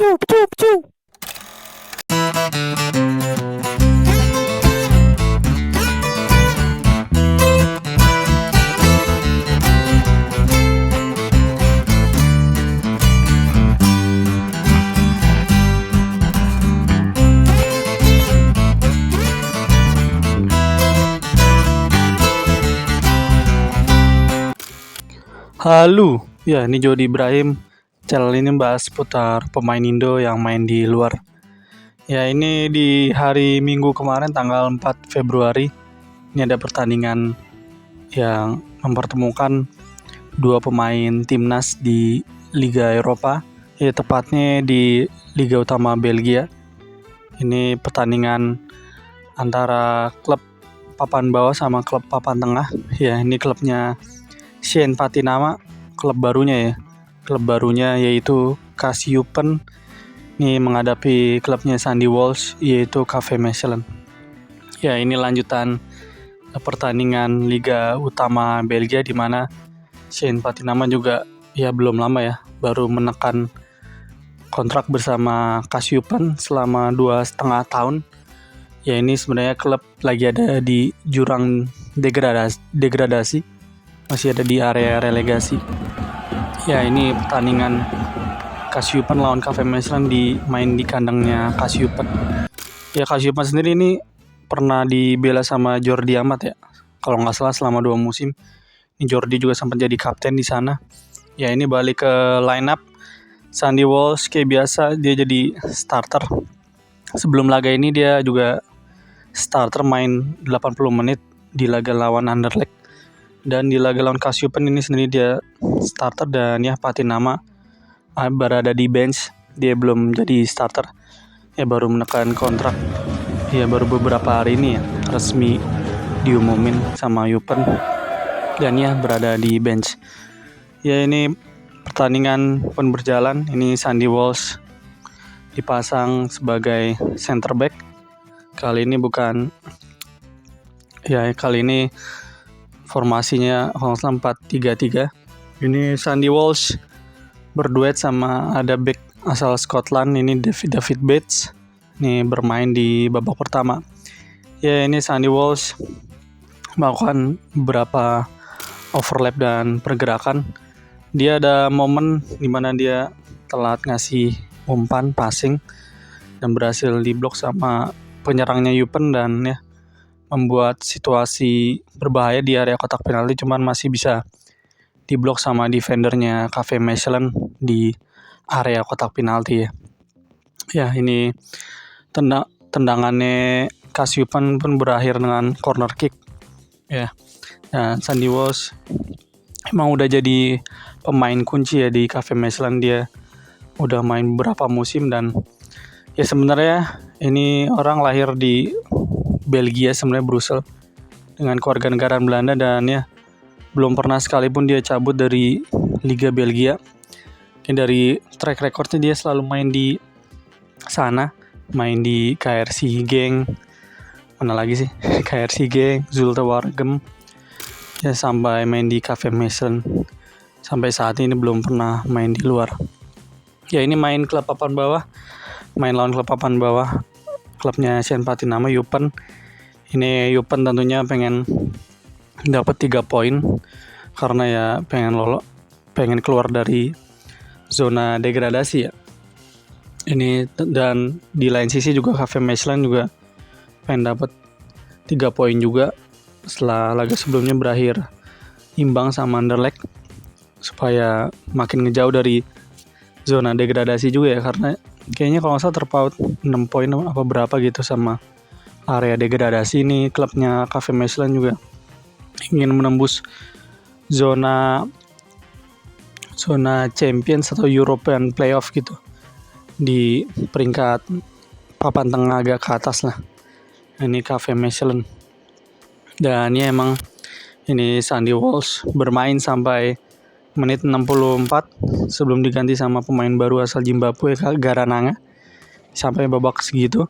Pecu, pecu, pecu. Halo, ya ini Jody Ibrahim. Channel ini bahas seputar pemain Indo yang main di luar. Ya ini di hari Minggu kemarin tanggal 4 Februari ini ada pertandingan yang mempertemukan dua pemain timnas di Liga Eropa, ya tepatnya di Liga Utama Belgia. Ini pertandingan antara klub papan bawah sama klub papan tengah. Ya ini klubnya Sien Patinama, klub barunya yaitu Kassiupen ini menghadapi klubnya Sandy Walsh yaitu KV Mechelen. Ya ini lanjutan pertandingan Liga Utama Belgia di mana Sien Patinama juga ya belum lama ya baru menekan kontrak bersama Kassiupen selama 2,5 tahun. Ya ini sebenarnya klub lagi ada di jurang degradasi, masih ada di area relegasi. Ya ini pertandingan Kassiupen lawan KV Mechelen main di kandangnya Kassiupen. Ya Kassiupen sendiri ini pernah dibela sama Jordi Amat ya. Kalau nggak salah selama 2 musim. Ini Jordi juga sempat jadi kapten di sana. Ya ini balik ke line up. Sandy Walsh kayak biasa dia jadi starter. Sebelum laga ini dia juga starter main 80 menit di laga lawan Anderlecht. Dan di laga lawan Kassiupen ini sendiri dia starter dan ya Patinama berada di bench, dia belum jadi starter. Ya baru menekan kontrak. Ya baru beberapa hari ini ya resmi diumumin sama Eupen dan ya berada di bench. Ya ini pertandingan pun berjalan. Ini Sandy Walsh dipasang sebagai center back. Kali ini formasinya 4-3-3. Ini Sandy Walsh berduet sama ada back asal Scotland ini David Bates. Ini bermain di babak pertama. Ya ini Sandy Walsh melakukan beberapa overlap dan pergerakan. Dia ada momen dimana dia telat ngasih umpan passing dan berhasil diblok sama penyerangnya Eupen dan ya membuat situasi berbahaya di area kotak penalti, cuman masih bisa diblok sama defendernya KV Mechelen di area kotak penalti ya. Ya ini tendangannya Kassiupen pun berakhir dengan corner kick ya. Nah, Sandy Walsh emang udah jadi pemain kunci ya di KV Mechelen. Dia udah main beberapa musim dan ya sebenarnya ini orang lahir di Belgia sebenarnya, Brussels, dengan keluarga negaraan Belanda dan ya belum pernah sekalipun dia cabut dari Liga Belgia. Dari track recordnya dia selalu main di sana, main di KRC Genk, mana lagi sih KRC Genk, Zulte Waregem, ya sampai main di KV Mechelen. Sampai saat ini belum pernah main di luar. Ya ini main klub papan bawah, main lawan klub papan bawah, klubnya Sien Patinama Eupen. Ini Eupen tentunya pengen dapat 3 poin karena ya pengen keluar dari zona degradasi ya. Ini dan di lain sisi juga KV Mechelen juga pengen dapat 3 poin juga setelah laga sebelumnya berakhir imbang sama Anderlecht supaya makin ngejauh dari zona degradasi juga ya, karena kayaknya kalau nggak salah terpaut 6 poin apa berapa gitu sama area degradasi. Ini klubnya KV Mechelen juga ingin menembus zona Champions atau European Playoff gitu di peringkat papan tengah agak ke atas lah. Ini KV Mechelen dan ya emang ini Sandy Walsh bermain sampai menit 64 sebelum diganti sama pemain baru asal Zimbabwe Garananga sampai babak segitu.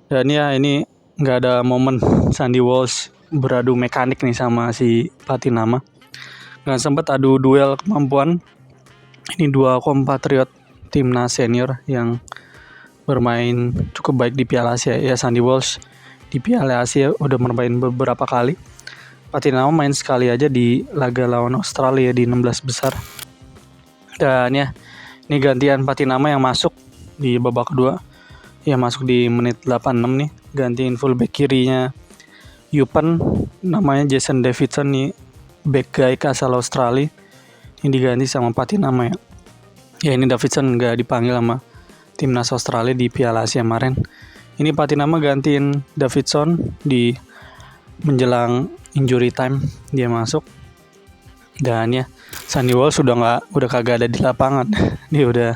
Dan ya ini nggak ada momen Sandy Walsh beradu mekanik nih sama si Patinama. Nggak sempat adu duel kemampuan. Ini dua kompatriot timnas senior yang bermain cukup baik di Piala Asia. Ya, Sandy Walsh di Piala Asia udah bermain beberapa kali. Patinama main sekali aja di laga lawan Australia di 16 besar. Dan ya, ini gantian Patinama yang masuk di babak kedua. Ya, masuk di menit 86 nih, gantiin fullback kirinya Yupen, namanya Jason Davidson nih, back guy asal Australia. Ini diganti sama Patinama ya. Ya, ini Davidson nggak dipanggil sama timnas Australia di Piala Asia kemarin. Ini Patinama gantiin Davidson di menjelang injury time, dia masuk. Dan ya, Sandy Walsh udah kagak ada di lapangan. Dia udah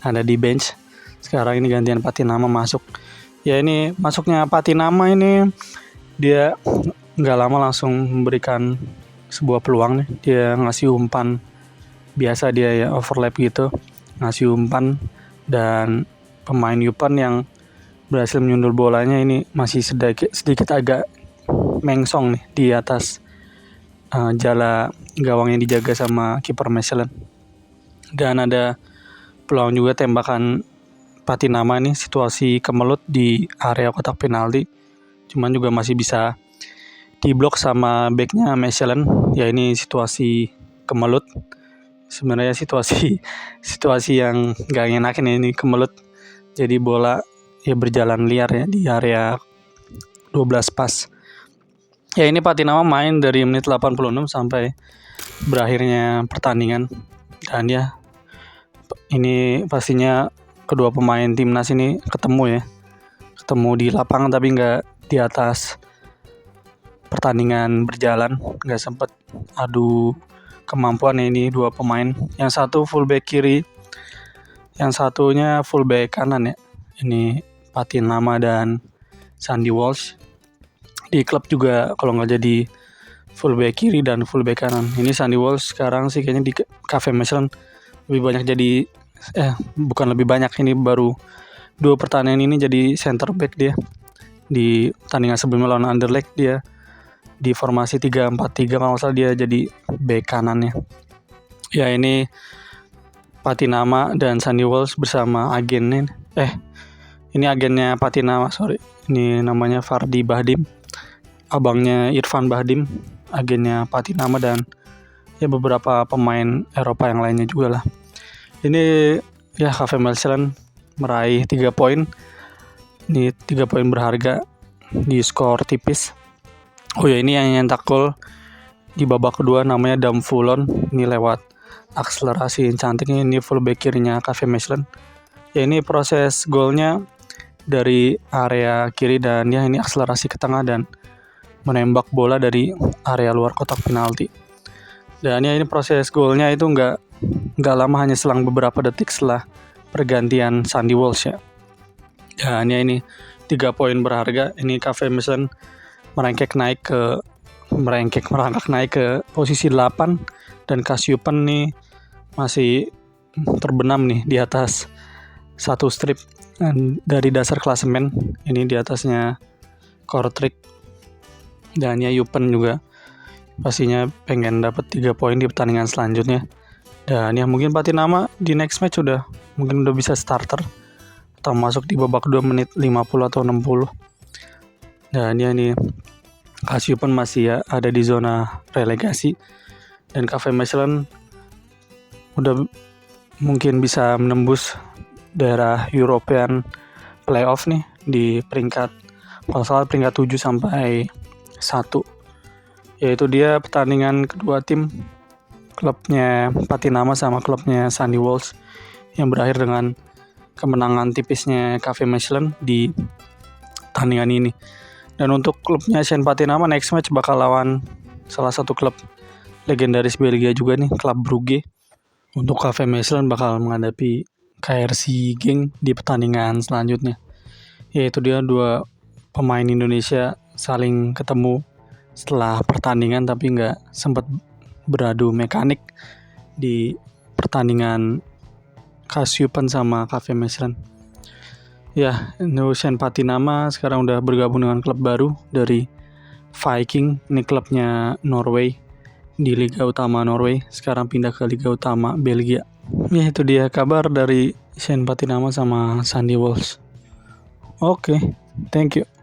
ada di bench. Sekarang ini gantian Patinama masuk. Ya, ini masuknya Patinama ini dia nggak lama langsung memberikan sebuah peluang nih. Dia ngasih umpan biasa, dia ya overlap gitu, ngasih umpan, dan pemain Yupan yang berhasil menyundul bolanya ini masih sedikit agak mengsong nih di atas jala gawang yang dijaga sama kiper Mechelen. Dan ada peluang juga tembakan Patinama nih, situasi kemelut di area kotak penalti, cuman juga masih bisa diblok sama backnya Mechelen. Ya, ini situasi kemelut, sebenarnya situasi yang gak ngenakin ya, ini kemelut. Jadi bola ya berjalan liar ya di area 12 pas. Ya, ini Patinama main dari menit 86 sampai berakhirnya pertandingan. Dan ya, ini pastinya kedua pemain timnas ini ketemu di lapangan tapi nggak di atas pertandingan berjalan, nggak sempet adu kemampuan ya ini dua pemain. Yang satu fullback kiri, yang satunya fullback kanan ya. Ini Patinama dan Sandy Walsh. Di klub juga kalau nggak jadi fullback kiri dan fullback kanan. Ini Sandy Walsh sekarang sih kayaknya di KV Mechelen lebih banyak jadi bukan lebih banyak, ini baru 2 pertandingan ini jadi center back dia. Di pertandingan sebelumnya lawan Anderlecht dia di formasi 3-4-3 kalau salah dia jadi back kanannya. Ya, ini Patinama dan Sandy Walsh bersama agennya. Ini agennya Patinama, ini namanya Fardi Bahdim, abangnya Irfan Bahdim, agennya Patinama, dan ya beberapa pemain Eropa yang lainnya juga lah. Ini ya KV Mechelen meraih 3 poin. Ini 3 poin berharga di skor tipis. Oh ya, ini yang nyetak gol di babak kedua namanya Dam Fulon. Ini lewat akselerasi cantiknya, ini fullback kirinya KV Mechelen. Ya, ini proses golnya dari area kiri dan ya ini akselerasi ke tengah dan menembak bola dari area luar kotak penalti. Dan ya, ini proses golnya itu nggak lama, hanya selang beberapa detik setelah pergantian Sandy Walsh ya. Dan ya, ini 3 poin berharga. Ini KV Mechelen merangkak naik ke posisi 8, dan Kasyupen nih masih terbenam nih di atas 1 strip dari dasar klasemen. Ini di atasnya Kortrijk. Dan ya, Yupen juga pastinya pengen dapat 3 poin di pertandingan selanjutnya. Dan ya, mungkin Patinama di next match udah bisa starter atau masuk di babak 2 menit 50 atau 60. Dan ya, ini Kasyupen masih ya ada di zona relegasi, dan KV Mechelen udah mungkin bisa menembus daerah European playoff nih di peringkat 7 sampai 1. Yaitu dia pertandingan kedua tim, klubnya Patinama sama klubnya Sandy Walsh, yang berakhir dengan kemenangan tipisnya KV Mechelen di pertandingan ini. Dan untuk klubnya Shen Patinama next match bakal lawan salah satu klub legendaris Belgia juga nih, Club Brugge. Untuk KV Mechelen bakal menghadapi KRC Genk di pertandingan selanjutnya. Yaitu dia 2 pemain Indonesia saling ketemu setelah pertandingan tapi nggak sempat beradu mekanik di pertandingan Kasyupen sama KV Mechelen. Ya, Shen Patinama sekarang udah bergabung dengan klub baru dari Viking. Ini klubnya Norway di Liga Utama Norway, sekarang pindah ke Liga Utama Belgia. Ya, itu dia kabar dari Shane Patinama sama Sandy Walsh. Oke, thank you.